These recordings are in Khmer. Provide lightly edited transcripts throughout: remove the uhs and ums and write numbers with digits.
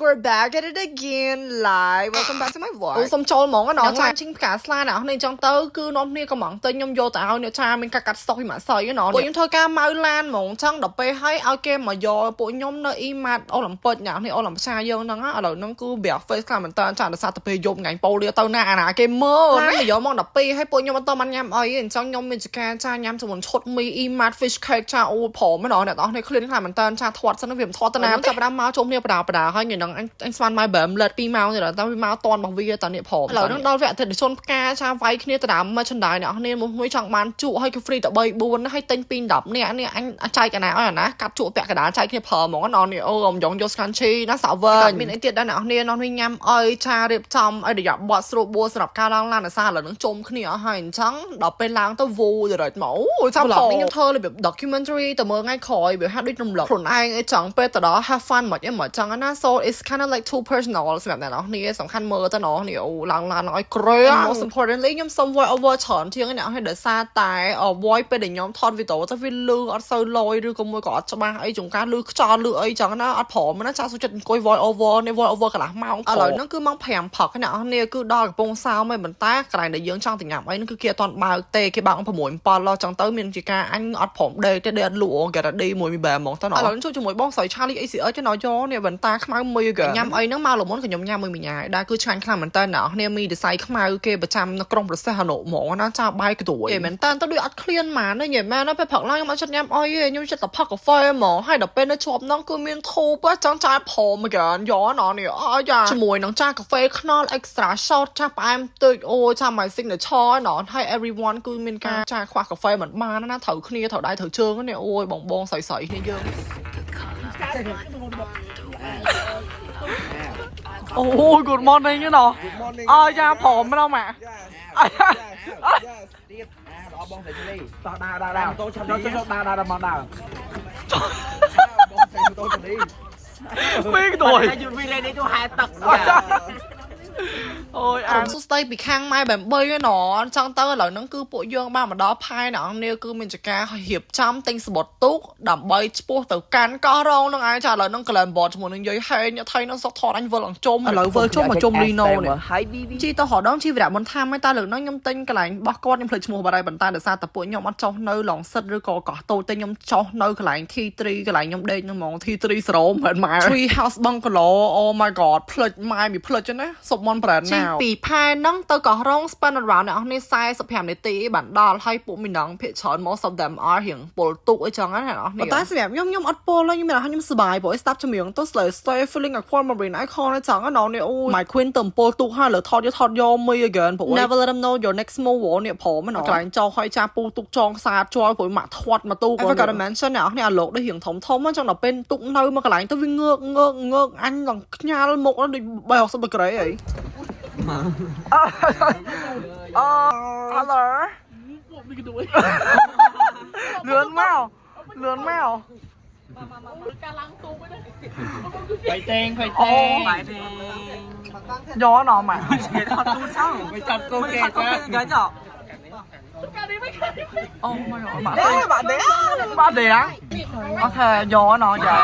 we're back at it again live welcome back to my vlog សុំចូលហ្មងណោះចាជីងផ្កាស្លាអ្នកនេះអញ្ចឹងទៅគឺនាំគ្នាកំងទៅខ្ញុំយកទៅឲ្យអ្នកចាមានកាត់ស្តុកពីម៉ាក់សៃណោះពួកខ្ញុំធ្វើការម៉ៅឡានហ្មងអញ្ចឹងដល់ពេលឲ្យគេមកយកពួកខ្ញុំនៅអ៊ីម៉ាត់អូឡ িম্প ិកអ្នកនេះអូឡ িম্প សាយើងហ្នឹងឥឡូវហ្នឹងគឺ back face ខ្លាំងមែនតើចាដល់សារទៅពេលយប់ថ្ងៃប៉ូលីទៅណាអាណាគេមើលណាមកយកមក12ឲ្យពួកខ្ញុំអត់តបានញ៉ាំអីអញ្ចឹងខ្ញុំមានចការចាញ៉ាំជាមួយឈុតមីអ៊ីម៉ាត់ fish cake ចាអូព្រមណោះអ្នកនរនេះឃ្លានខ្លាំងមែនតើចាធាត់សិនវាមិនធាត់ទៅណាចាប់ផ្ដើមមកជុំគ្នាបដាហើយញ៉ឹងអញស្មានមកបែមលិត2ម៉ោងទៅដល់តែវាមកតនរបស់វាតនេះព្រមឥឡូវហ្នឹងដល់វគ្គអតិថិជនផ្កាចាវាយគ្នាទៅតាម merchandise អ្នកនេះមួយចង់បានជក់ឲ្យគឺ free តែ3 4ហើយទិញ2 10នេះនេះអញចែកអាណាឲ្យអាណាកាត់ជក់ពាក់កណ្ដាលចែកគ្នាព្រមហ្មងណនេះអូខ្ញុំយក scrunchie ណាសាវើមានអីទៀតដែរអ្នកនេះញ៉ាំអីចារៀបចំអីរយៈបត់ស្រួលបួសម្រាប់ការឡើងឡានអាសាឥឡូវហ្នឹងជុំគ្នាអស់ហើយអញ្ចឹងដល់ពេលឡើងទៅវូទៅរត់មកអូចាំឡងខ្ញុំធ្វើរបៀប documentary ទៅមើលថ្ងៃក្រោយវាហាក់ដូចរំលឹកខ្លួនឯងអីចឹងពេលទៅដល់ have fun មកអីមកចឹងណា so it's kind of like too personal សម្រាប់អ្នកនរនេះសំខាន់មើលទៅណោះនេះអូឡើងឡានឲ្យក្រែ most importantly ខ្ញុំសុំ voice over ច្រើនជាងអ្នកឲ្យដោយសារតែ voice ពេលដែលខ្ញុំថតវីដេអូទៅវាលឺអត់សូវលយឬក៏មួយក៏អត់ច្បាស់អីចង្ការលឺខ្យល់លឺអីចឹងណាអត់ព្រមណាចាសុចិត្តអង្គុយ voice over នេះ voice over កន្លះម៉ោងឥឡូវហ្នឹងគឺម៉ោង5ព្រឹកអ្នកនេះគឺដល់កំពង់សោមហើយប៉ុន្តែកន្លែងដែលយើងចង់ទៅញ៉ាំអីហ្នឹងគឺគេអត់ទាន់បើកទេគេបើក6 7ឡោះចឹងទៅមានជាការអញអត់ព្រមដេកទេដេកអត់លក់ get ready មួយមីបែហ្មងទៅណោះឥឡូវជួបជាមួយបងស្រី Charlie ACH ទៅណោះយកនេះបន្តាខ្មៅមួយក៏ញ៉ាំអីហ្នឹងមកលមុនក៏ខ្ញុំញ៉ាំមួយមីញ៉ាដែរគឺឆ្ងាញ់ខ្លាំងមែនតើអ្នកគ្នាមីដេសៃខ្មៅគេប្រចាំនៅក្រុងប្រសេះហនុហ្មងណាចាបាយកទួយមែនតើទៅដូចអត់ឃ្លានម៉ានទេញ៉ែមែនណាពេលព្រឹកឡើងខ្ញុំអត់ចិត្តញ៉ាំអីទេខ្ញុំចិត្តតែផឹកកាហ្វេហ្មងហើយដល់ពេលនៅជាប់ហ្នឹងគឺមានធូបចង់ចាព្រមមកកានយកណោះនេះអើចាជាមួយនឹងចាកាហ្វេខ្នុរ extra shot ចាផ្អែមទឹកអូចា my signature ណោះហើយ everyone គឺមានការចាខ្វះកាហ្វេមិនបានណាត្រូវគ្នាត្រូវដៃត្រូវជើងនេះអូយបងស្រីគ្នាយើងអូ good morning ណោះអើចាព្រមណោះម៉ាទៀតដល់បងស្រីជលីតោះដើរម៉ូតូឆាប់ដើរមកដើរបងស្រីម៉ូតូជលីពេលទៅយូរវិញនេះទៅហែទឹកអូយអានសុស្ដីពីខាងម៉ែបែប3ណោះចង់ទៅឥឡូវហ្នឹងគឺពួកយើងបានមកដល់ផែអ្នកនរគឺមានចការរៀបចំទិញសបុតទូកដើម្បីឆ្ពោះទៅកាន់កោះរងហ្នឹងឯងចាឥឡូវហ្នឹង Glen Board ជាមួយនឹងយាយហេងថៃហ្នឹងសុកថតអញវិលអង្ជុំឥឡូវវិលជុំមកជុំលីណូនេះហើយជីទៅរដងជីវរៈមុនថាមិនតែលើកហ្នឹងខ្ញុំទិញកន្លែងបោះគាត់ខ្ញុំភ្លេចឈ្មោះបាត់ហើយប៉ុន្តែដោយសារតែពួកខ្ញុំអត់ចុះនៅឡងសិតឬក៏កោះតូចតែខ្ញុំចុះនៅកន្លែង T3 កន្លែងខ្ញុំដេកហ្នឹងហ្មង T3 សរោមមិនម៉ែ Tree House Bungalow oh my god ភ្លេចម៉ែមីភ្លេចណាសុំមន់ប្រែនណាពីផែហ្នឹងទៅកោះរង spend around អ្នកនេះ45នាទីបានដល់ហើយពួកមីណងភាគច្រើន most of them are រៀងពលទុកអីចឹងណាអ្នកនេះប៉ុន្តែសម្រាប់ខ្ញុំអត់ពលទេខ្ញុំសប្បាយព្រោះ stop ចម្រៀងទៅ stay feeling aquamarine icon អីចឹងណានេះអូ my queen ទៅពលទុកហើយលើថតយកមួយ again ព្រោះ never let them know your next move នេះព្រមណាកន្លែងចោលហើយចាពូទុកចងខ្សាតជាប់ព្រោះម៉ាក់ធាត់មកទូគាត់ gotta mention អ្នកនេះអាលោកដូចរៀងធំអញ្ចឹងដល់ពេលទុកនៅមកកន្លែងទៅវាងើកអញឡើងខ្ញាល់មុខដូច360 degree អីhello លឿនមកការឡើងទូវិញបៃតេងយកណោះម៉ាក់គេថតទូសោះមិនចាប់គោគេចាកាចអូ my god បាត់ទេអូខេយកណោះយ៉ា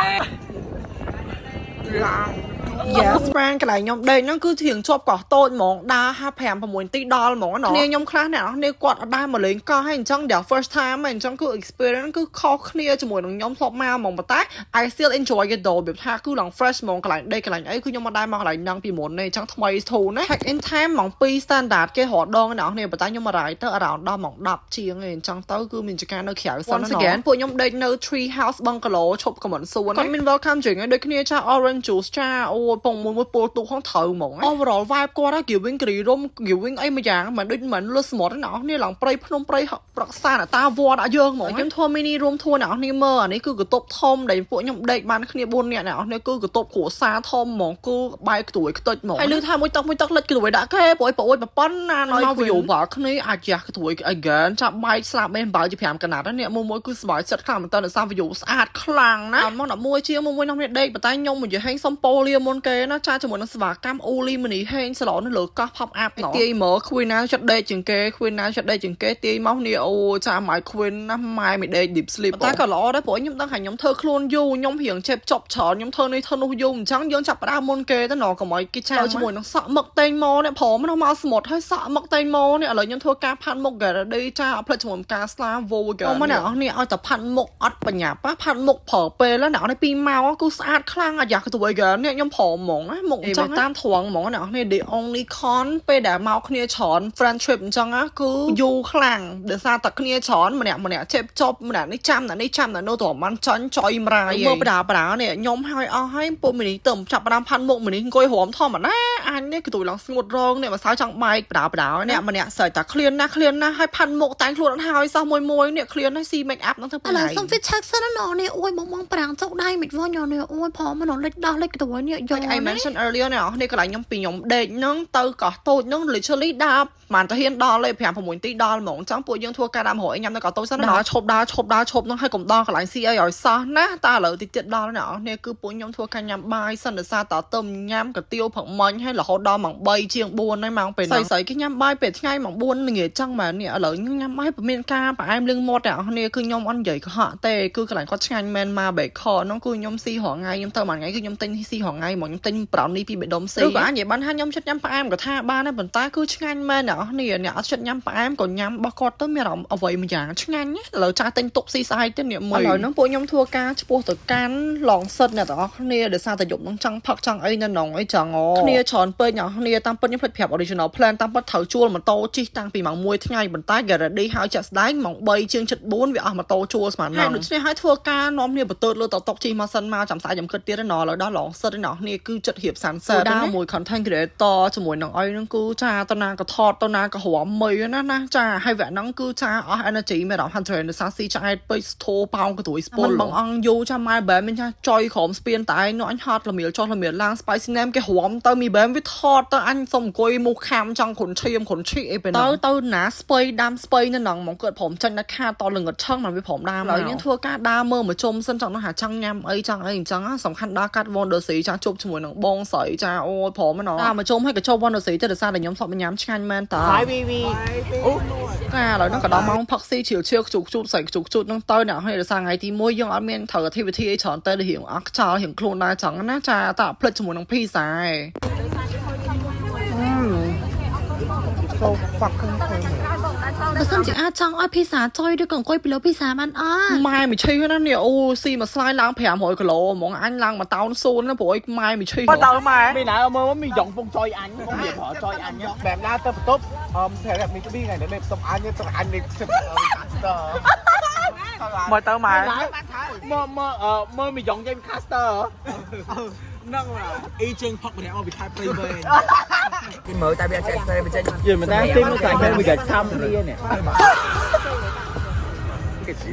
Yes friend កន្លែងខ្ញុំដេកហ្នឹងគឺធៀងជាប់កោះតូចហ្មងដើរ5 6នាទីដល់ហ្មងណោះគ្នាខ្ញុំខ្លះអ្នកនេះគាត់អត់ដែរមកលេងកោះហើយអញ្ចឹង their first time អញ្ចឹងគឺ experience គឺខុសគ្នាជាមួយនឹងខ្ញុំធ្លាប់មកហ្មងប៉ុន្តែ I still enjoy it though វាថាគឺឡើង fresh ហ្មងកន្លែងដេកកន្លែងអីគឺខ្ញុំអត់ដែរមកកន្លែងហ្នឹងពីមុនទេអញ្ចឹងថ្មីធូរណា check in time ម៉ោង2 standard គេរហដងអ្នកនេះប៉ុន្តែខ្ញុំarrive ទៅ around ដល់ម៉ោង10ជាងឯងអញ្ចឹងទៅគឺមានចការនៅក្រៅសិនណា again ពួកខ្ញុំដេកនៅ Tree House Bungalow ឈប់កំមិនសួនគាត់មាន welcome drink ឲ្យដូចគ្នាចា orange juice ចាអូពងមួយពលទូខំត្រូវហ្មង overall vibe គាត់ giving គ្រីរំ giving អីមួយយ៉ាងមិនលឺស្មត់ណាស់នេះឡើងព្រៃភ្នំព្រៃប្រកសាតាវត្តឲ្យយើងហ្មងខ្ញុំធ្វើ mini room tour អ្នកនេះមើលអានេះគឺកតុបធំដែលពួកខ្ញុំដេកបានគ្នា4នាក់អ្នកនេះគឺកតុបគ្រួសារធំហ្មងគឺបែកខ្ទួយខ្ទេចហ្មងហើយលឺថាមួយទឹកលិចខ្ទួយដាក់គេព្រោះប៉ុណ្ណាមក view បាទគ្នាអាចជះខ្ទួយ again ចាប់បែកស្លាប់មែនបើជា5កណាត់នេះមួយគឺស្បាយចិត្តខ្លាំងមែនតើដោយសារ view ស្អាតខ្លាំងណាមក11ជាងមួយនោះនេះដេកប៉ុន្តែខ្ញុំនិយាយហេងសុំប៉ូលីមុន គេណាចាជាមួយនឹងសេវាកម្មអូលីមនីហេងសាឡននៅលើកោះ pop up ណោះទាយមើលឃ្វីនណាចិត្តដេកជាងគេឃ្វីនណាចិត្តដេកជាងគេទាយមកនេះអូចាម៉ៃឃ្វីនណាម៉ៃមិនដេក deep sleep តែក៏ល្អដែរព្រោះខ្ញុំដឹងថាខ្ញុំធ្វើខ្លួនយូរខ្ញុំរៀងចេបចប់ច្រើនខ្ញុំធ្វើនេះធ្វើនោះយូរអញ្ចឹងយើងចាប់ផ្ដើមមុនគេទៅណោះកុំឲ្យគេឆាជាមួយនឹងសក់មឹកតេងម៉នេះព្រមនោះមកស្មុតហើយសក់មឹកតេងម៉នេះឥឡូវខ្ញុំធ្វើការផាត់មុខ Gardy ចាអត់ផ្លេចជាមួយការស្លាវូហ្គេមកអ្នកនេះឲ្យតែផាត់មុខអត់បញ្ញាប់ផាត់មុខប្រើពេលแล้วអ្នកនេះ2ម៉ោងគឺស្អាតខ្លាំងអាយ៉ាទៅហ្គេនេះខ្ញុំព្រមហ្មងណាមុខអញ្ចឹងតាមត្រង់ហ្មងអ្នកនេះ the only con ពេលដែលមកគ្នាច្រើន friend trip អញ្ចឹងគឺយូរខ្លាំងដោយសារតែគ្នាច្រើនម្នាក់ចេបចប់ម្នាក់នេះចាំអ្នកនេះចាំអ្នកនោះទៅមិនចាញ់ចុយម្រាយមើលបដានេះខ្ញុំឲ្យអស់ហើយពុំមីនេះទៅចាប់ផ្ដើមផាត់មុខមីនេះអង្គុយរំធម្មតាអញនេះគឺទូឡើងស្ងួតរងនេះមកសើចង់បែកបដានេះម្នាក់សើចតែឃ្លានណាឲ្យផាត់មុខតែងខ្លួនអត់ហើយសោះមួយនេះឃ្លានហើយស៊ី make up ហ្នឹងទៅប៉ុណ្ណេះឥឡូវសុំ fit check សិនណានេះអូយបងប្រាំងចុកដៃមិនវិញនេះអូយព្រមមិនលេចដោះលេចទៅនេះយក I mention earlier នេះកន្លែងខ្ញុំពីខ្ញុំដេកហ្នឹងទៅកោះតូចហ្នឹង literally ដាប់មិនទៅហ៊ានដល់ទេ5 6នាទីដល់ហ្មងអញ្ចឹងពួកយើងធ្វើការដើមរយញ៉ាំនៅកោះតូចសិនណាឈប់ហ្នឹងឲ្យកុំដល់កន្លែងស៊ីអីឲ្យសោះណាតែឥឡូវតិចទៀតដល់នេះគឺពួកខ្ញុំធ្វើការញ៉ាំបាយសិនដោយសារតើទៅញ៉ាំកាទៀវផឹកមិញហើយរហូតដល់ម៉ោង3ជាង4ហើយម៉ោងពេលហ្នឹងស្រីគេញ៉ាំបាយពេលថ្ងៃម៉ោង4ល្ងាចចឹងមែននេះឥឡូវញ៉ាំបាយមានការផ្អែមលឹងមាត់អ្នកនេះគឺខ្ញុំអត់និយាយកុហកទេគឺកន្លែងគាត់ឆ្ងាញ់មែនមក Baker ហ្នឹងគឺខ្ញុំស៊ីរហងៃខ្ញុំទៅមួយថ្ងៃគឺខ្ញុំទិញស៊ីរហថ្ងៃហ្មងខ្ញុំទិញbrownie ពីបេដុំស៊ីឬក៏អាចនិយាយបានថាខ្ញុំចិត្តញ៉ាំផ្អែមក៏ថាបានដែរប៉ុន្តែគឺឆ្ងាញ់មែនអ្នកនេះអត់ចិត្តញ៉ាំផ្អែមក៏ញ៉ាំរបស់គាត់ទៅមានអារម្មណ៍អ្វីមួយយ៉ាងឆ្ងាញ់ឥឡូវចាស់ទិញទុកស៊ីស្អែកទៀតនេះមើលឥឡូវហ្នឹងពួកខ្ញុំធ្វើការឆ្ពោះទៅកាន់ឡងសិតអ្នកទាំងអស់គ្នាដោយសារតែយប់ហ្នឹងចង់ផឹកចង់អីនៅនងអីចឹងគ្នាច្រើនពេកអ្នកគ្នាតាមពិតខ្ញុំភ្លេចប្រាប់ original plan តាមពិតត្រូវជួលម៉ូតូជិះតាំងពីម៉ោង1ថ្ងៃប៉ុន្តែ Gardy ហើយចាក់ស្ដែងម៉ោង3ជាង7:04វាអស់ម៉ូតូជួលស្មើហ្នឹងដូច្នេះហើយធ្វើការនាំគ្នាបន្ទើតលើតតុកជិះមកសិនមកចាំស្អែកខ្ញុំគិតទៀតណាឥឡូវដល់ឡងសិតឯណោះនេះគឺចិត្តរៀបសានសែដើរមួយ content creator ជាមួយនឹងអីហ្នឹងគឺចាតណាក៏ថតតណាក៏រំមីណាចាហើយវគ្គហ្នឹងគឺចាអស់ energy មានដល់ 100 នៅសាស៊ីឆ្អែតពេកស្ធោប៉ោងក៏ទួយស្ពុលបងអង្គយូចាម៉ែបែមមានចាចុយក្រោមស្ពានតែឯងនោះអញហត់ល្មៀលចុះល្មៀលឡើង spicy name គេរំទៅមីបែមវាថតទៅអញសុំអង្គុយមុខខាំចង់គ្រុនឈាមគ្រុនឈីអីពេលហ្នឹងទៅណាស្ពៃដាំស្ពៃនៅហ្នឹងមកគាត់ព្រមចាញ់ណាខាតល្ងឹតឆឹងមកវាព្រមដាមហើយយើងធ្វើការដើរមើលមកជុំសិនចង់នោះហាចង់ញ៉ាំអីចង់អីអញ្ចឹងសំខាន់ដល់កាត់ Wonder Sea ចាជប់ជាមួយនឹងបងស្រីចាអូយព្រមណាដើរមកជុំឲ្យក៏ជប់ Wonder Sea ទៅដោយសារតែខ្ញុំធ្លាប់ញ៉ាំឆ្ងាញ់មែនតើហើយវីអូចាឥឡូវហ្នឹងក៏ដល់ម៉ោងផឹកស៊ីជ្រាវខ្ជុកស្រីខ្ជុកហ្នឹងទៅអ្នកហើយដោយសារថ្ងៃទី1យើងអត់មានត្រូវ activity អីច្រើនទៅរៀងអស់ខ្យល់រៀងខ្លួនដែរចឹងណាចាតែផ្លិចជាមួយនឹង pizza ឯង so fucking crazy បើសិនជាអាចចង់ឲ្យភីសាចុយឬក៏អង្គុយពីលើភីសាបានអត់ម៉ែមិនឈីណានេះអូស៊ីមួយស្លាយឡើង500គីឡូហ្មងអញឡើងមកតោនស៊ូនណាព្រោះម៉ែមិនឈីបើតើម៉ែមានណាមើលមីយ៉ងពងចុយអញពងវាប្រើចុយអញបែបណាទៅបន្ទប់ប្រាប់មីពីថ្ងៃនេះបន្ទប់អញទៅអញនេះទឹកមើលទៅម៉ែមើលមីយ៉ងចេញ caster ហ្នឹងអ៊ីជើងផឹកម្នាក់មកពីខេត្តព្រៃវែងពីមើលតែវាចេះតែវាចេះយល់មិនដែរទីមកតែគេវាកាច់ខំគ្នានេះគេជា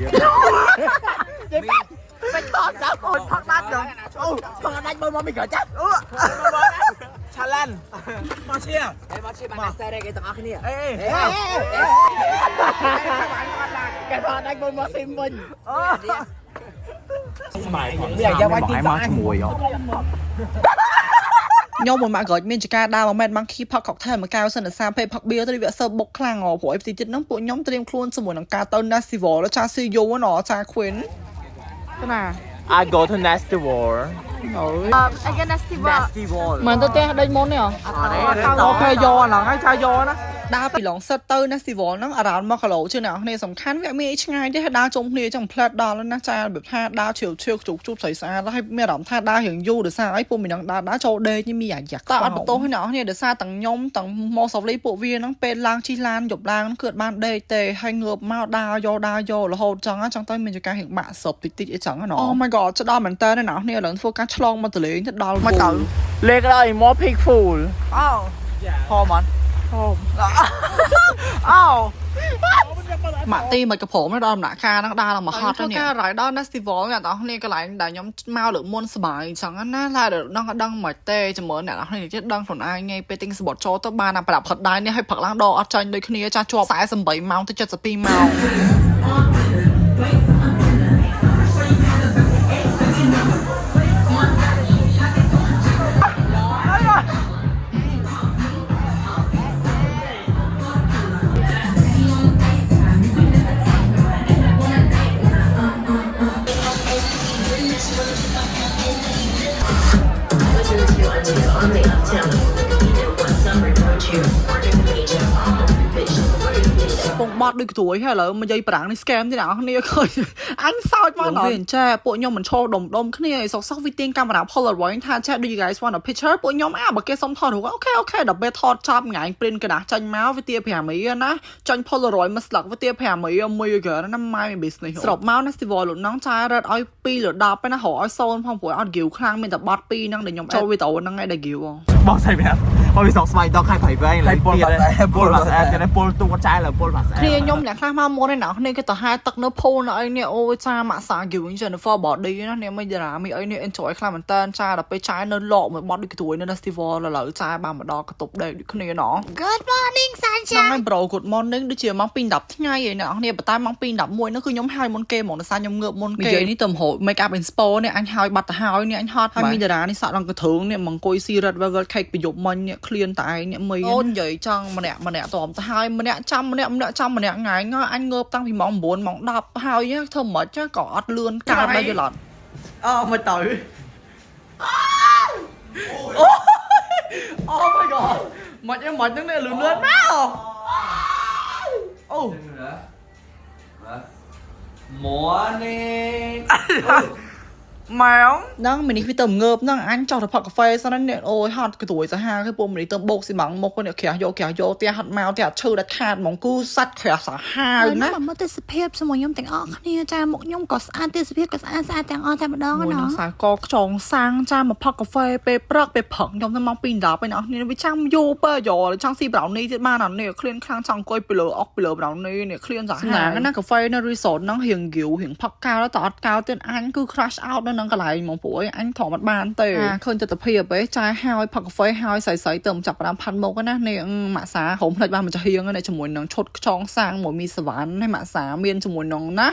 ไปถอดแล้วคนพักด้านเดียวโอ้พักด้านบนมาไม่เกิดจ้ะชาลันมาเชียร์มาเชียร์มาเซเรกันต่างกันเนี่ยแกถอดด้านบนมาซิมบนสมัยก่อนอยากจะไว้ที่มาขโมยnhau một mạng gọi miền Trung đa mà men mang khi phật học thêm mà cao sân là sao phải phật bia tới việc sơ bốc khang ngò phổi thì chết nóng của nhóm tụi khuôn xong rồi năng ca tôn festival nó cha siêu vô nó cha khuyến cái nào I go to Nasty War I get Nasty War mà tôi tên đây món này à ok vô là ngay cha vô đó đa bị lỏng sơ tơ Nasty War nó ở đó mà khẩu lỗ chưa nào này sầm khăn vậy mi ngay chứ đa trong này trong plate đa nó chaแบบท่าđa chiều chiều chụpใส่ซาแล้วให้แม่ดำท่าđa hiện du được sao ấy พวกmình đang đá châu đê như miอยากตาอัดประตูให้เนาะเนี่ยเดี๋ยวซาต่างย่อมต่างมอสลีพวกวีน้องเป็นลางชีลานหยบลางเกิดบ้านเดเตให้เงือบมาดาโยแล้วโหจังอ่ะจังต้อยมันจะการเห็นหมาศพติดไอ้จังอ่ะเนาะ Oh my god จะดาเหมือนเต้เนี่ยเนาะเนี่ยหลังโฟกัสฉลองมาตะเลยจะดาวมาเก่าเล็กเลยมอพิกฟูลอ้าวพอมันอ้าวมาตีมันกับผมนะดอมหนาคานักดาเรามาฮอตแล้วเนี่ยรายดอนนัสติวอลเนี่ยตอนนี้ก็หลายแต่ย้อมมาหรือมวนสบายจังน่าลายเดี๋ยวดังก็ดังหมายเตะจะเหมือนเนี่ยตอนนี้จะดังผลไอ้ไงไปติ้งสปอร์ตโชว์ตัวบ้านประดับผัดได้เนี่ยให้ผักล้างดอกอัดใจโดยคืนนี้จะจวบสายสมบัยเมาที่จะจะปีเมา ពងបត់ដូចក្រួយហើយឥឡូវមកយាយប្រាំងនេះ scam ទេអ្នកនរគ្នាឃើញអញសើចមកដល់វាចាពួកខ្ញុំមិនឈរដុំគ្នាឯងសោះវាទាញកាមេរ៉ា Polaroid ថាចា do you guys want a picture ពួកខ្ញុំបើគេសុំថតរូបអូខេដល់ពេលថតចប់ថ្ងៃព្រិនกระดาษចាញ់មកវាទា5មីណាចាញ់ Polaroid មួយស្លឹកវាទា5មីមួយគេណា my business ស្របមកណា Festival លោកน้องចារត់ឲ្យ2ឬ10ឯណារកឲ្យ0ផងព្រោះអត់ give ខ្លាំងមានតែបត់2ហ្នឹងដែលខ្ញុំចូលវីដេអូហ្នឹងឯងដែល give បងស្អីប្រាប់បងវាសងស្វ័យដល់ខៃប្រៃវែងឡើយពលភាសាគេណាពលទូចាយលើពលភាសាគ្នាខ្ញុំអ្នកខ្លះមកមុនឯណាគ្នាគេទៅហែទឹកនៅ pool នៅអីនេះអូចាម៉ាក់សា giving Jennifer body ណានេះមិនតារាមីអីនេះ enjoy ខ្លះមែនតើចាដល់ពេលចាយនៅលក់មួយបត់ដូចក្រួយនៅ festival ឥឡូវចាបានមកដល់កតុបដេកដូចគ្នាណោះ Good morning sunshine ហ្នឹងហើយ bro good morning ដូចជាម៉ោង2:10ថ្ងៃឯអ្នកគ្នាប៉ុន្តែម៉ោង2:11នោះគឺខ្ញុំហើយមុនគេហ្មងដោយសារខ្ញុំងើបមុនគេនិយាយនេះទៅរហូត make up inspo នេះអញហើយបាត់ទៅហើយនេះអញហត់ហើយមីតារានេះសាក់ដល់កធើងនេះមកអង្គុយស៊ី red velvet cake ប្រយុបមិញនេះ clean តែឯងនេះមីអូននិយាយចង់ម្នាក់តមទៅហើយម្នាក់ចាំម្នាក់ចាំម្នាក់ថ្ងៃអញងើបតាំងពីម៉ោង9ម៉ោង10ហើយធ្វើមិនខ្មិចក៏អត់លឿនកើតដែរយល់អត់មិនទៅអូ my god មិនហ្នឹងនេះលឿនមកអូ morning ម៉ោងហ្នឹងមីនេះវាទៅងើបហ្នឹងអញចោះទៅផឹកកាហ្វេសិននេះអូយហត់ក្រួយសាហាគឺពុំមីនេះទៅបោកស៊ីម៉ងមកនេះក្រាស់យកផ្ទះហត់មកផ្ទះឈឺដាច់ខាតហ្មងគូសាច់ក្រាស់សាហាវណាមកទេសភាពជាមួយខ្ញុំទាំងអស់គ្នាចាមុខខ្ញុំក៏ស្អាតទេសភាពក៏ស្អាតទាំងអស់តែម្ដងណាសាកកខ្ចងសាំងចាមកផឹកកាហ្វេពេលព្រឹកពេលព្រឹកខ្ញុំទៅមក2:10ឯអ្នកគ្នាវាចាំយូរបើយកចង់ស៊ី brownie ទៀតបានអានេះឃ្លានខ្លាំងចង់អង្គុយពីលើអុកពីលើ brownie នេះឃ្លានសាហាវណាណាកាហ្វេនៅ resort ហ្នឹងរៀងយូររៀងផឹកកៅទៅអត់កៅទៀតអញគឺ crash out នៅនឹងកន្លែងហ្មងព្រោះអញធំអត់បានទេឃើញទស្សនភាពឯងចាយហើយផឹកកាហ្វេហើយស្រីទៅចាប់ផ្ដើមផាត់មុខណានេះម៉ាក់សាហុំផ្លេចបានមកចាស់រៀងនេះជាមួយនឹងឈុតខ្ចងសាំងមួយមីសវ៉ាន់ហើយម៉ាក់សាមានជាមួយនឹងណា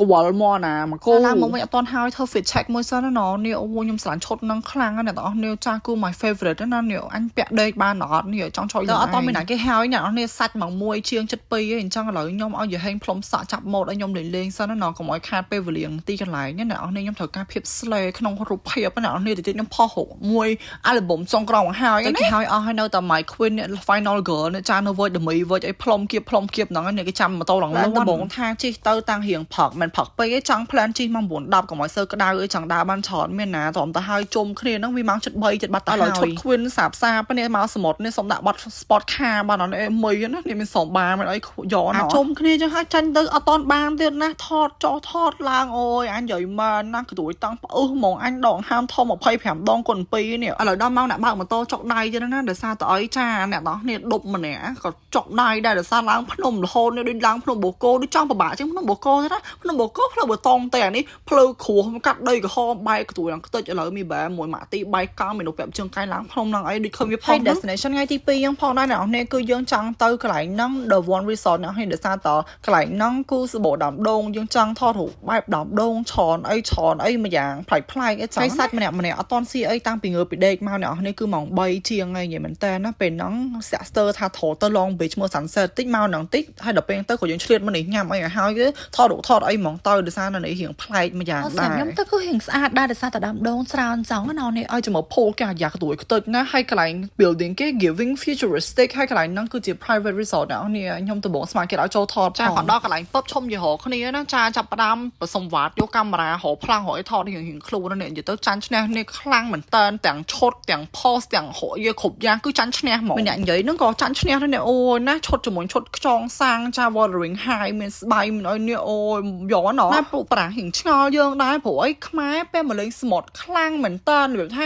កវលមកណាមកគោឡើងមកវិញអត់តន់ហើយធ្វើ fit check មួយសិនណានេះអូខ្ញុំស្រឡាញ់ឈុតនឹងខ្លាំងណាស់អ្នកទាំងអស់នេះចាស់គឺ my favorite ណានេះអញពាក់ដេកបានអត់នេះចង់ជួយអត់តន់មានណាគេហើយអ្នកនេះសាច់មកមួយជាង72ឯងអញ្ចឹងឥឡូវខ្ញុំឲ្យយហេងផ្លុំសាក់ចាប់ម៉ូតឲ្យខ្ញុំលេងសិនណាកុំឲ្យខាតពេលវេលាទីកន្លែងណាអ្នកនេះខ្ញុំត្រូវការភាព slay ក្នុងរូបភាពណានេះតិចខ្ញុំផុសមួយ album ចុងក្រោយមកហើយគេឲ្យអស់ហើយនៅតែ My Queen Final Girl នេះចានៅ Void ដមី Void អីផ្លុំគៀបហ្នឹងនេះគេចាំម៉ូតូឡើងដំបងថាជិះទៅតាំងរៀងផឹកមិនផឹកពេកឯងចង់ plan ជិះមក9 10កុំឲ្យសើក្តៅអីចង់ដើរបានច្រើនមានណាត្រឹមតែហើយជុំគ្នាហ្នឹងវាម៉ោង7:30ចិត្តបាត់ទៅឥឡូវឈុត Queen សាបនេះមកសមុទ្រនេះសុំដាក់បាត់ sport car បានអត់អីមួយណានេះមានសំបានមិនអីយកណាជុំគ្នាចឹងហើយចាញ់ទៅអត់តន់បានទៀតណាថតចោះថតឡើងអូយអញនិយាយមែនណាក្រួយតាំងផ្អឹសហ្មងអញដងហាមធំ25ដងគុណ2នេះឥឡូវដល់ម៉ោងអ្នកបើកម៉ូតូចុកដៃទៀតណាដោយសារតអីចាអ្នកទាំងនេះដប់ម្នាក់ក៏ចុកដៃដែរដោយសារឡើងភ្នំរហូតនេះដូចឡើងភ្នំបូកូដូចចង់ពិបាកជាងភ្នំបូកូទេណាភ្នំបូកូផ្លូវបេតុងតែអានេះផ្លូវគ្រោះកាត់ដីក្រហមបែកក្ទួយឡើងខ្ទេចឥឡូវមានបែមួយម៉ាក់ទីបែកកោមានរូបភាពជើងកាយឡើងភ្នំឡើងអីដូចឃើញវាផង destination ថ្ងៃទី2យើងផងដែរអ្នកនេះគឺយើងចង់ទៅកន្លែងហ្នឹង The One Resort អ្នកនេះដោយសារតកន្លែងហ្នឹងគឺសបោដើមដូងយើងចង់ថតរូបបែបដើមដូងឆនអីមួយយ៉ាងប្លែកអីចឹងសាច់ម្នាក់អត់តន់ស៊ីអីតាំងពីងើបពីដេកមកអ្នកនេះគឺម៉ោង3ជាងហើយនិយាយមែនតើណាពេលហ្នឹងសាក់ស្ទើថាថតទៅ Long Beach មើល sunset តិចមកហ្នឹងតិចហើយដល់ពេលទៅក៏យើងឆ្លៀតមកនេះញ៉ាំអីឲ្យហើយគឺថតអីហ្មងទៅដោយសារនៅនេះរៀងប្លែកមួយយ៉ាងដែរខ្ញុំទៅគឺរៀងស្អាតដែរដោយសារតែដើមដូងច្រើនចង់ណានេះឲ្យចាំមក pool គេអាយ៉ាក្ទួយខ្ទេចណាហើយកន្លែង building គេ giving futuristic ហើយកន្លែងហ្នឹងគឺជា private resort ណានេះខ្ញុំដំបងស្មានគេឲ្យចូលថតចាគាត់ដល់កន្លែងពឹបឈុំយីហោគ្នាណាចាចាប់ផ្ដើមប្រសំវាតយកកាមេរ៉ាហោផ្លាំងហោឲ្យថតរៀងខ្លួននេះនិយាយទៅចាញ់ឈ្នះនេះខ្លាំងមែនតើទាំងឈុតទាំង post ទាំងហោយើគ្រប់យ៉ាងគឺចាញ់ឈ្នះហ្មងមានអ្នកនិយាយហ្នឹងក៏ចាញ់ឈ្នះដែរអូយណាឈុតជាមួយឈុតខ្ចងសាំងចា Wuthering Heights មានស្បៃមានអីនេះអូយយកណោះណាពួកប្រាស់រៀងឆ្ងល់យើងដែរព្រោះអីខ្មែរពេលមកលេងសមុទ្រខ្លាំងមែនតើនិយាយថា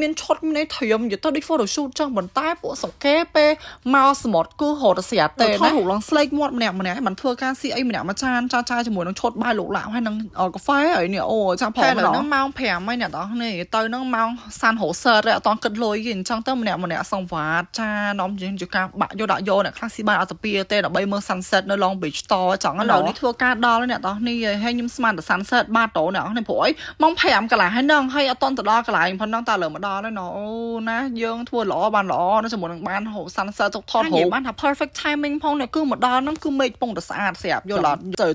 មានឈុតមានអីធំនិយាយទៅដូច photo shoot ចឹងប៉ុន្តែពួកសង្កេពេលមកសមុទ្រគឺរត់ស្រាទេណារូបឡងស្លេកមាត់ម្នាក់មិនធ្វើការស៊ីអីម្នាក់មួយចានចាជាមួយនឹងឈុតបាយលោកឡាប់ហើយនឹងកាហ្វេហើយនេះអូចាំផងដល់ហ្នឹងម៉ោង5ហើយអ្នកទាំងនេះទៅហ្នឹងម៉ោងសានហូសើតអត់តគិតលុយគេអញ្ចឹងទៅម្នាក់សង្វាតចានាំយើងជាការបាក់យកដាក់យកអ្នកខ្លះស៊ីបាយអត់ទៅពីទេដើម្បីមើល sunset នៅ Long Beach តចឹងឥឡូវនេះធ្វើការដល់អ្នកទាំងនេះហើយខ្ញុំស្មានតែ sunset បាត់តអ្នកនេះព្រោះអីម៉ោង5កន្លះហើយហ្នឹងហើយអត់តទៅដល់កន្លែងផងហ្នឹងតែលើមកដល់ហើយណូអូណាយើងធ្វើល្អបានល្អណាជាមួយនឹងបានហូ sunset ទុកថតហូបានថា perfect timing ផងនេះគឺមកដល់ហ្នឹងគឺមេឃពងតែស្អាតស្រាប់យល់អត់ទៅ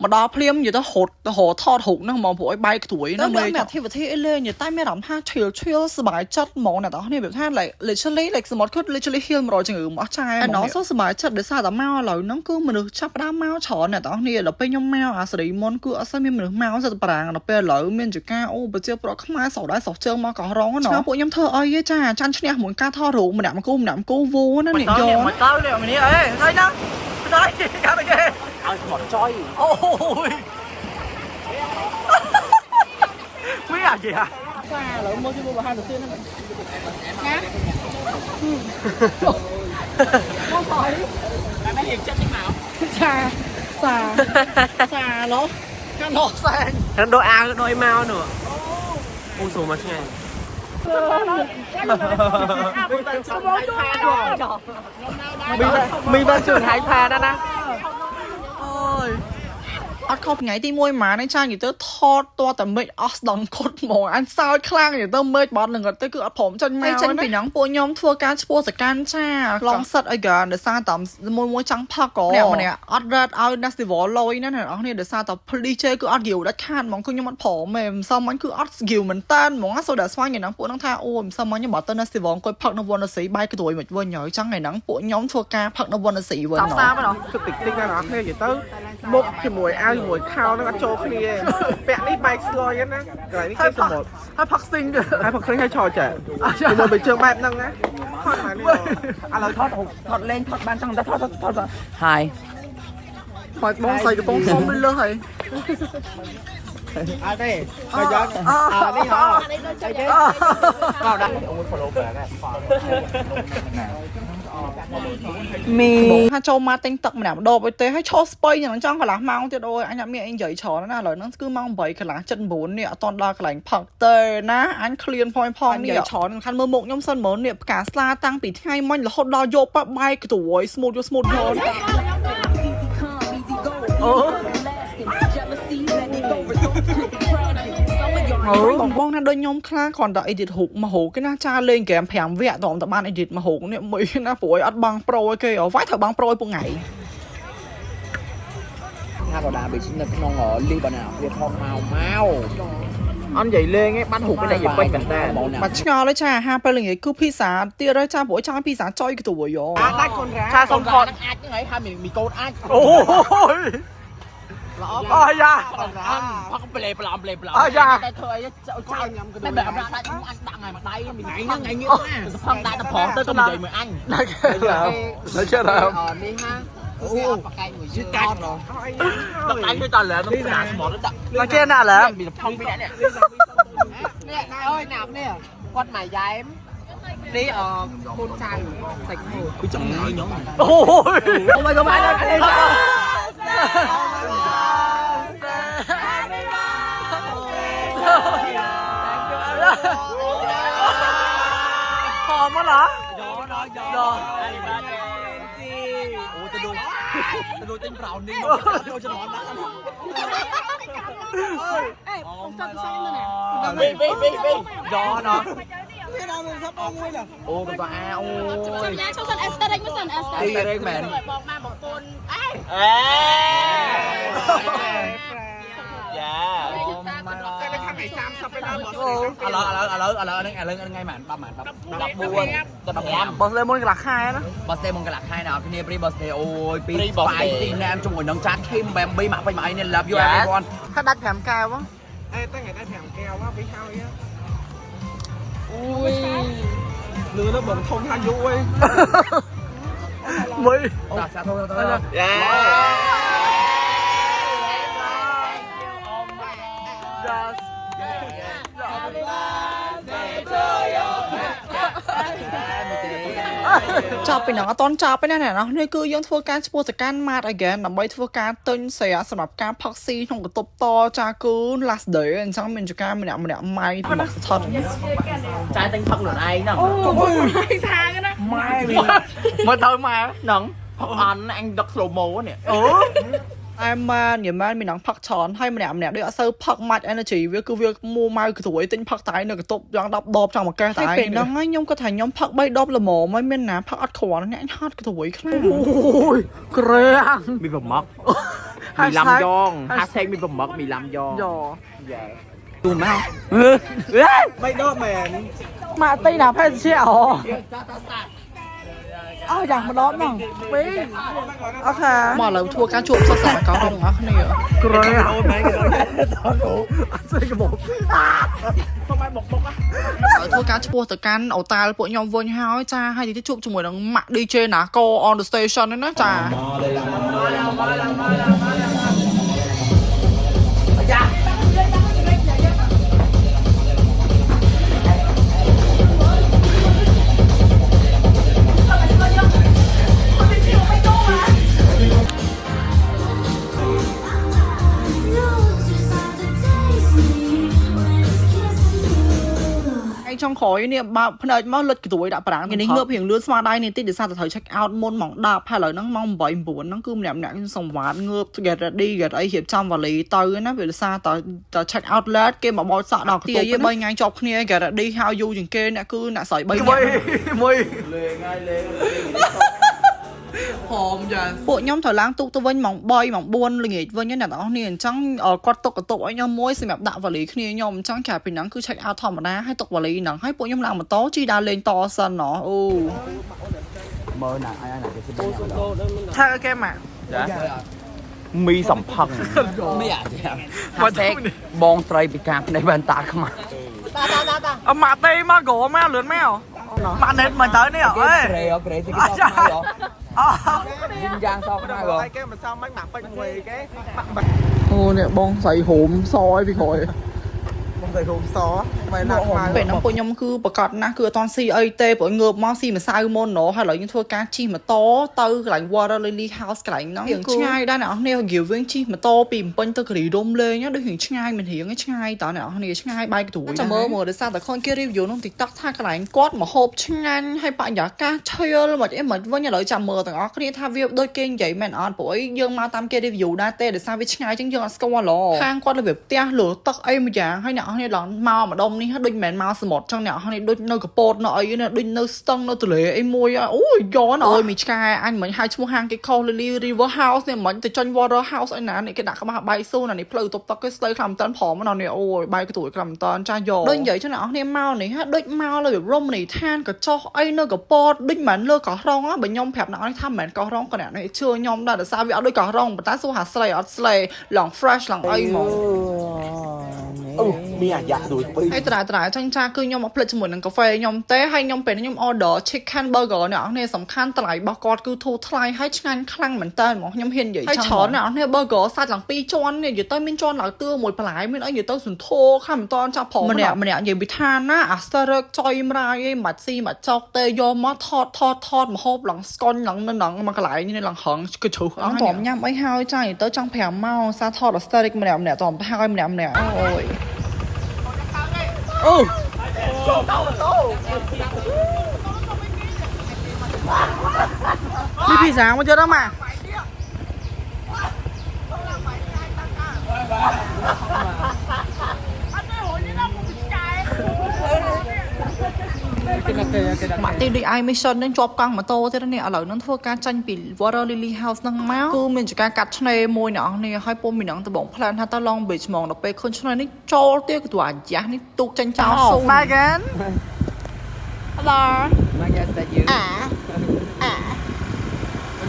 មកដល់ភ្លាមនិយាយទៅហត់ទៅថតរូបហ្នឹងហ្មងព្រោះអីបាយក្រួយ tuổi nó mê mẹ thì vật thi lên như tay mẹ làm ha chillสบายจัดหมองเนี่ยตอนนี้แบบท่าน like literally like สมมติคือ literally heal มาrồi chừng ở mất trai anh nó số สบายจัดđể sao tao mau rồi nó cứ mình được chấp đá mau chọnเนี่ยตอนนี้เราไปย่อมmau à sự đấy món cứ ở sau mình được mau sẽ tập ràng nóไปเลยmình chỉ ca ô bây giờ pro không ai sầuได้sầuเชิงมาก่อร้องnóชอบพวกย่ำเธอเอ้ยจ้าจันชเนี่ยหมุนกาท่อถูกมันđạmกูvôนั่นเนี่ยย้อนมันเต้าเลยมันนี่เอ้ยthấy nó nói gì cái này kia Ai một choi. ôi quý à gì hả xa là mua chứ mua hai đầu tiên đó nhá con sỏi Mày mới hiền chất chứ mạo. xa nó sang Nó đôi ao đôi mau nữa. Ôi dồi mà nghe. Mình vẫn trường hai pha đó nè. ôi អត់ខុសថ្ងៃទី1ម៉ានឯងចានិយាយទៅថតតតែមេឃអស់ស្ដំខុតហ្មងអានសើចខ្លាំងនិយាយទៅមេឃបាត់នឹងទៅគឺអត់ព្រមចេញមកចេញពីហ្នឹងពួកខ្ញុំធ្វើការឈ្មោះសកាន់ចាឡងសិតអីកាដោយសារតែមួយចង់ផឹកក៏ម្នាក់អត់រត់ឲ្យ Festival លុយណាអ្នកនរគ្នាដោយសារតែ DJ គឺអត់យូរដាច់ខាតហ្មងគឺខ្ញុំអត់ព្រមទេមិនសមមិនគឺអត់យូរមែនតើហ្មងសូដល់ស្វាញហ្នឹងពួកហ្នឹងថាអូមិនសមមិនខ្ញុំបើទៅ Festival អង្គុយផឹកនៅ Wondercy បាយក្រួយមិនវិញហើយចឹងថ្ងៃហ្នឹងពួកខ្ញុំធ្វើការផឹកនៅ Wondercy វិញតាមសាបហ្នឹង Cứ tịch tinh ra nó thế vậy tới một cái mùi ao mùi khao nó cho cái này vẹn đi bike slow á cái này cái số một ให้ផឹកស្ទិញទៅ hai phần khơi hay trò trẻ thì mình bị trường bẹp nâng á thoát mà đi rồi à lời thoát lên thoát ban trong ta thoát hai មកបងស្អីកំប៉ុងធំទៅលើហើយ à đây bây giờ à đi hả vào đây ôi follow về đây មីថាចូលមកទិញទឹកម្នាក់ម្ដងទៅឲ្យឈោស្ពៃយ៉ាងចង់កន្លះម៉ោងទៀតអូយអញអត់មានអីនិយាយច្រើនណាឥឡូវហ្នឹងគឺម៉ោង8កន្លះ7 9នេះអត់តន់ដល់កន្លែងផឹកទេណាអញឃ្លានផងនិយាយច្រើនខាន់មើលមុខខ្ញុំសិនមើលនេះផ្កាស្លាតាំងពីថ្ងៃមិញរហូតដល់យកបែកក្រួយ smooth យក យកបងណាដូចខ្ញុំខ្លាគ្រាន់តែ edit រូបមកហូគេណាចាលេងហ្គេម5វគ្គតោះតែបាន edit មកហូនេះមួយណាព្រួយអត់បងប្រូឲ្យគេវាយត្រូវបងប្រូឲ្យពួកថ្ងៃ hai bảo đà bị sinh nhật non ngọ liên bà nào việc không mau anh vậy lên ấy bắn hụt cái này gì quanh cảnh ta បាត់ឆ្ងល់ហើយចាអាហារពេលល្ងាចគឺភីសាទៀតហើយចាព្រោះចង់ភីសាចុយក្រួយយោ ដាច់កូនរ៉ាឆាសុំខតអាចហ្នឹងហើយហើយមីកូនអាច អូយអាយ៉ាផឹកប្លេប្លំតែធ្វើអីចោលខ្ញុំទៅបែបដាក់អញដាក់ថ្ងៃមួយដៃមីថ្ងៃហ្នឹងថ្ងៃងៀតណាសផឹកដាក់ទៅប្រោះទៅនិយាយមួយអញ ដល់chết rồi នេះហាអូបកែកមួយជិះកាច់ដល់ដៃទៅតលើទៅដាក់ស្មត់ទៅដាក់ ដល់គេណាឡើយ មានផឹកពីនេះនេះណែអើយណាប់នេះគាត់មកយ៉ែមនេះកូនចៅសាច់ហូបគឺចង់ឲ្យខ្ញុំ អូយអូ my god ដល់គេចា หอมมั้ยเหรอ Yo. Ủa tao đuôi tên brownie đi đuôi cho nó ăn ê ông cho tôi xanh nữa nè vi gió nó cái nào mình sắp ông nè ô tụi tao à ôi cho sân aesthetic với sân aesthetic đi đây mẹ bọc ma bọc côn dạ cái thằng này sam sắp bên đó anh ngay màn ba màn đập buồn đập hẻm បោះលេមុនកន្លះខែណា bớt xe mong cái lạc hai nào thì nè pre bớt xe ôi pre spicy nam trong ngồi nâng chát thêm bèm bi mặc phải mày nên love you everyone ถ้าដាច់5កែវហ៎ ê tới ngày đây thèm keo quá bị hao á ui lừa nó bận thông than vũ ơi មួយ sao thôiចាប់ពីហ្នឹងអត់តន់ចាប់ទេណានេះគឺយើងធ្វើការឈ្មោះសកាន់ម៉ាត again ដើម្បីធ្វើការទិញស្រាសម្រាប់ការផឹកស៊ីក្នុងកន្ទប់តចាគឺ last day អញ្ចឹងមានចការម្នាក់ម៉ៃមកស្ថិត trai tinh phật luôn ai nè ai xa cái đó ម៉ែមើលទៅម៉ែហ្នឹងផឹកអន់អញដឹក slow mo នេះ អែម៉ានញ៉ាំម៉ានមានផឹកច្រើនហើយម្នាក់ដូចអត់សូវផឹក match energy វាគឺវាមួម៉ៅក្រួយទិញផឹកតែនៅកន្ទប់យ៉ាង10ដបចង់មកកេះតែពេលហ្នឹងហើយខ្ញុំគាត់ថាខ្ញុំផឹក3ដបល្មមហើយមានណាផឹកអត់គ្រាន់អ្នកអញហត់ក្រួយខ្លាំងអូយក្រាំង มีปลาหมึกมีลำยอง hashtag มีปลาหมึกมีลำยอง យ៉ dạ ดูมั้งไม่โดนแมน มาตีหนาแพทย์เชี่ยวอ้าวอย่างมาล้อมน้องปีโอเคมาเลยทัวร์การជួบสักๆก็ตรงนั้นนี่เหรอกระไรอ่ะตอนโอ้ใส่กระบอกทำไมบอกอ่ะทัวร์การช่วยแต่การเอาตาปวดยอมวนห้าวจ้าให้ที่ជួบจมูกน้องหมักดีเจนะก็ on the station นั่นนะจ้าช่องขอยเนี่ยมาพนักมาเลิศตัวดับปรางอย่างนี้เงือบเพียงเลือดสมาได้เนี่ยติดเดือดซาแต่เธอเช็คเอาท์มนหมองดาบแผ่เลยนั่งมองบ่อยบุญนั่งกืมแหนมแหนมส่งหวานเงือบเกิดดีเกิดไอเหียบจำวันเลยเตยนะเวลาซาแต่เช็คเอาท์แล้วเกมแบบบอลสะดอกเตี้ยใบงานจบเนี่ยเกิดดีฮาวยูอย่างเกย์เนี่ยคือน่ะใส่ใบไม่เลยง่ายเลยหอมจ้ะพวกnhóm thời lang tụ tôi với mỏng boy mỏng buôn là nghề với những nhà đó nên chẳng quạt tục cái tụ nhóm mối xem đặt vào lý khi nhóm chẳng cả bình nắng cứ check out thòng mà đá hay tục vào lý nắng hay bộ nhóm làm mà to chi đa lên to sân nó mơ nè ai nè cái thay cái màมีสัมพันธ์ไม่อยากจะมาเซ็กบองไตรปิการในแวนตาเข้ามามาเต้มาโกมาเหลือแมวมาเน็ตมาเตยเนี่ยเอ้ยเกรย์ที่กินข้าวเหรอยิงยางซอกได้เหรอcái mà sao mấy mặt bên ngoài cái ô nè bongใส่โหมซอยพี่คอยบองใส่โหมซอไม่หนักมาเป็นน้ำปุยยมคือประกาศนะคือตอนซีไอเต้ปล่อยเงือบมอซีมาซายมนเนาะhay là những thua cá chi mà to từ cái water lily house cái nó hiện ngay đây nào nè kiểu viên chi mà to bìm bên từ cái đôm lên nhá được hiện ngay mình hiện cái ngay tao nào này ngay bay cái tuổi cho mơ mơ để sao tại con kia review nó tiktok thay cái quát mà hộp ngay hay bạn giả cá chơi mà em với nhà lợi chầm mơ tao nó cái thay việc đôi kênh vậy mình ăn buổi dương ma tam kia review đa tê để sao với ngay chứng dương score lò khang quát là việc tia lửa tắc em dạng hay nào hay là màu mà đông đi hết đôi mền màu sờ một trong nào hay đôi nơi cái bột nó ấy nè đôi nơi stung nó từ lệ em môi ôi gió nó ôi mình trai anh mình hai chung hàng cái call lily river house này mình từ chân water house anh này cái đặt các bạn bay xu này pleu tục tắc cái stay làm tên phỏng nó này ôi bay cái tuổi làm tên cha giò đôi vậy cho nào này màu này hết đôi màu là rom này than cái cho ấy nơi cái bột đôi mền lơ cả rong á bệnh nhom phèp nào này tham mền cả rong cái này chưa nhom đã sao vậy đôi cả rong mà ta số hạt slay lòng fresh lòng ấy màมีอยากดูไอ้ตราจังจ้าคือยอมเอาผลิตสมุนกาแฟยอมเต้ให้ยอมเป็นยอมออเดอร์ชิคเก้นเบอร์เกอร์เนี่ยเนี่ยสำคัญตลาดบอกกอดคือทูทลายให้งานคลั่งเหมือนเต้หมอยอมเห็นใหญ่ให้ช้อนเนี่ยเนี่ยเบอร์เกอร์ซาหลังปีจอนเนี่ยอยู่ใต้มินจอนหลังเตื้อหมดปลายมินไอ้อยู่ใต้สุนโทข้ามตอนจะผอมมันเนี่ยอย่างบิทานนะอัสเตอร์จอยมรายมัดซีมัดจอกเตยยอมมาทอดมาฮอบหลังสกอนหลังนั่นหลังมากระไรนี่ในหลังหังกระชูหลังตอมย่ำไอ้ฮาวใจเต้จังแผ่เมาซาทอดอัสเตอร์มันเนี่ยตอมพายมันเนี่ยโอ้ยนี่พี่สาวมาเจอแล้วมาmàตีดีไอไม่ชนนั่งจอบกังมาโตเท่านั้นเนี่ยอร่อยนั่งทั่วการจันปีวอร์ลิลี่เฮาส์นั่งเมาส์คือมันจะการกัดชนมวยหนังเนี่ยให้ปุ่มมีหนังตะบงพลันถ้าตะลองเบชมองเราไปคนชนนี่โจเตี้ยกับตัวยักษ์นี่ตุกจันเจ้าสูงมากันฮัลโหลมาแกสเตย์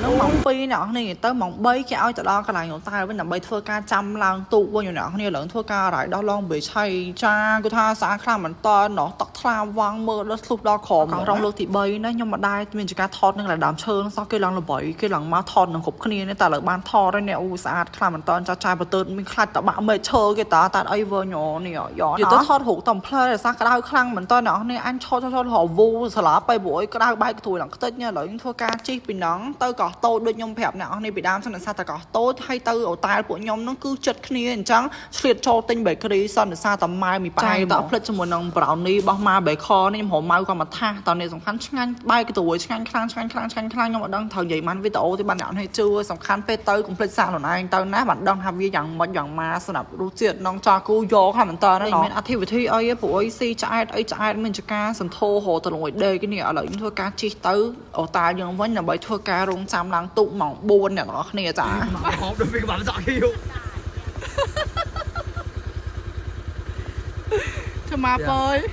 nó mỏng pi nọ này tới mỏng bay cái ao tại đó cái này người ta với nằm bay thưa ca trăm lang tụ bao nhiêu nọ này lợn thưa ca lại đó long bị chay cha của tha xã kham mình to nó tắc tham vang mơ nó lúc đó khổ còn rong lược thì bay đó nhưng mà đai mình chỉ ca thọt nên là đám trơn sau cái lăng là bảy cái lăng má thọt nó khục kia nên ta lại ban thọt đấy nè u xã kham mình to cha trai bờ tơn mình khai ta bạn mệt chơi cái ta ấy vơ nhỏ nè nhỏ giờ tới thọt hủ tầm plei là sao cái đau khang mình to nọ này anh cho họ vu sờ lá bay buổi cái đau bay cái tuổi lăng cái tết nha lợn thưa ca chi bị nắng tới cỏ tôi đôi nhom phèp nào này bị đam xong là sao ta có tốt hay tư ở tai của nhom nó cứ chật kia chẳng liệt cho tinh bể cái xong là sao tầm mai mì bay tạo phật cho một nòng brownie bao ma bể kho nên hổ mai qua mặt tha tao này sòng khăn ngăn bay cái tuổi ngăn khăn nhưng mà đang thầu dậy man với tổ thì bạn đạo hay chưa sòng khăn pe tư cũng phật sao rồi anh tao ná bạn đang làm gì chẳng một dạng ma xong là đu chuyện nòng cho cô gió hả mình tao nó mình activity ấy buổi si chạy mình cho ca sòng thô hồ từ lối đây cái này ở lại những thua cá chi tứ ở tai nhưng vẫn là bởi thua cá rung sam lăng tụ mỏng buồn này nó nàyจ้า หมอหอมโดนเป็นกระบาดสอกคิว มา Ủa, ตีดีไอไม่ชนนั่งจอบกังมาโตเท่านั้นเนี่ยอร่อยนั่งทั่วการจันปีวอร์ลิลี่เฮาส์นั่งเมาส์คือมันจะการกัดชนมวยหนังเนี่ยให้ปุ่มมีหนังตะบงพลันถ้าตะลองเบชมองเราไปคนชนนี่โจเตี้ยกับตัวยักษ์นี่ตุกจันเจ้าสูง มาแกสเตย์ map ơi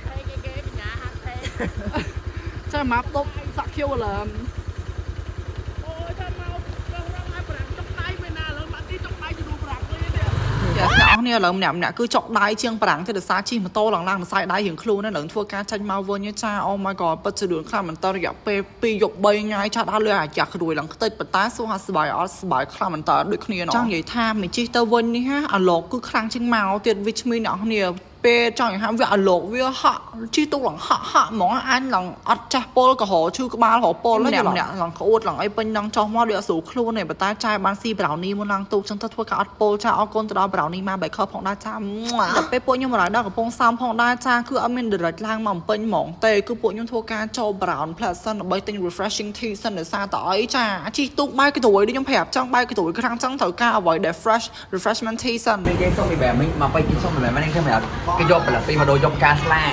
Cha map tốt sạc khiêu là អ្នកនរគ្នាឥឡូវម្នាក់គឺចុកដៃជាងប្រាំងទៅដោយសារជិះម៉ូតូឡើងខ្សែដៃរៀងខ្លួនណាឡើងធ្វើការចាញ់មកវិញចា Oh my god ពិតជាលឿនខ្លាំងមែនតើរយៈពេល2យប់3ថ្ងៃចាស់ដល់លឿនអាចាស់គ្រួយឡើងខ្ទេចប៉ុន្តែសួរថាស្បាយអត់ស្បាយខ្លាំងមែនតើដូចគ្នាចង់និយាយថាមិនជិះទៅវិញនេះហាអាលោកគឺខ្លាំងជាងមកទៀតវិជ្ជមានអ្នកគ្នាពេលចង់និយាយថាវាអាលោកវាហាក់ជិះទូឡើងហាក់ហ្មងអញឡើងអត់ចាស់ពលក៏រឈឺក្បាលរពលម្នាក់ឡើងក្អួតឡើងអីពេញនឹងចោះមកដូចអត់ស្រួលខ្លួនទេប៉ុន្តែចាយបានស៊ីប្រៅនីមុនឡើងទូចឹងទៅធ្វើការអត់ពលចាអរគុណទៅដល់ប្រៅនីមកបែកខផងដែរចាដល់ពេលពួកខ្ញុំមកដល់កំពង់សោមផងដែរចាគឺអត់មាន direct ឡើងមកពេញហ្មងទេគឺពួកខ្ញុំធ្វើការចូល brown plus សិនដើម្បីទិញ refreshing tea សិនដោយសារតអីចាជិះទូកបែកក្រួយដូចខ្ញុំប្រាប់ចង់បែកក្រួយខ្លាំងចឹងត្រូវការអ្វីដែល fresh refreshment tea សិននិយាយសុំពីបែបមិញមកបែកពីសុំពីបែបមិនខ្ញុំប្រាប់គេយកបន្លពីមកដូរយកការស្លា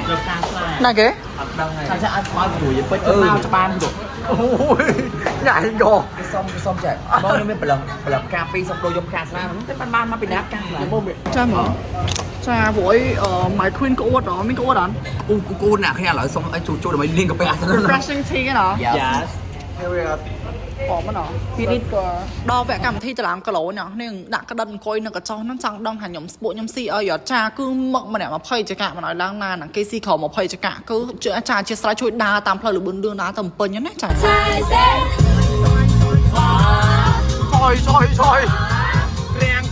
ណាគេអត់ដឹងហើយចាអាចស្មើព្រួយពេជ្រមកច្បានគ្រប់អូយញ៉ៃយកគេសុំចាមកខ្ញុំមានបន្លការពីសុំដូរយកការស្លាតែបានមកពីណាការស្លាចាមកចាព្រោះmy queen ក្អួតមានក្អួតអត់អូក្អួតណាស់គ្នាឥឡូវសុំឲ្យចូលដើម្បីលៀងកាហ្វេអត់ refreshing tea ណា Yes here we are បងមិនអត់ពីនេះក៏ដល់វគ្គកម្មវិធីតឡាំគីឡូនេះនេះដាក់ក្តិតអង្គុយនៅកញ្ចោះហ្នឹងចង់ដឹងថាខ្ញុំស្ពួកខ្ញុំស៊ីអីអត់ចាគឺមកម្នាក់20ចកាមិនឲ្យឡើងណាណាគេស៊ីក្រោម20ចកាគឺអាចារ្យជាស្រ័យជួយដើរតាមផ្លូវលបឿនដើរទៅពេញណាចាឆយក្រៀង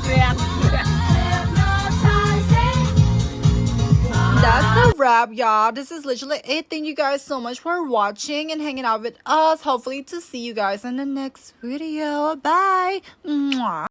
That's the wrap, y'all. This is literally it. Thank you guys so much for watching and hanging out with us. Hopefully to see you guys in the next video. Bye. Mwah.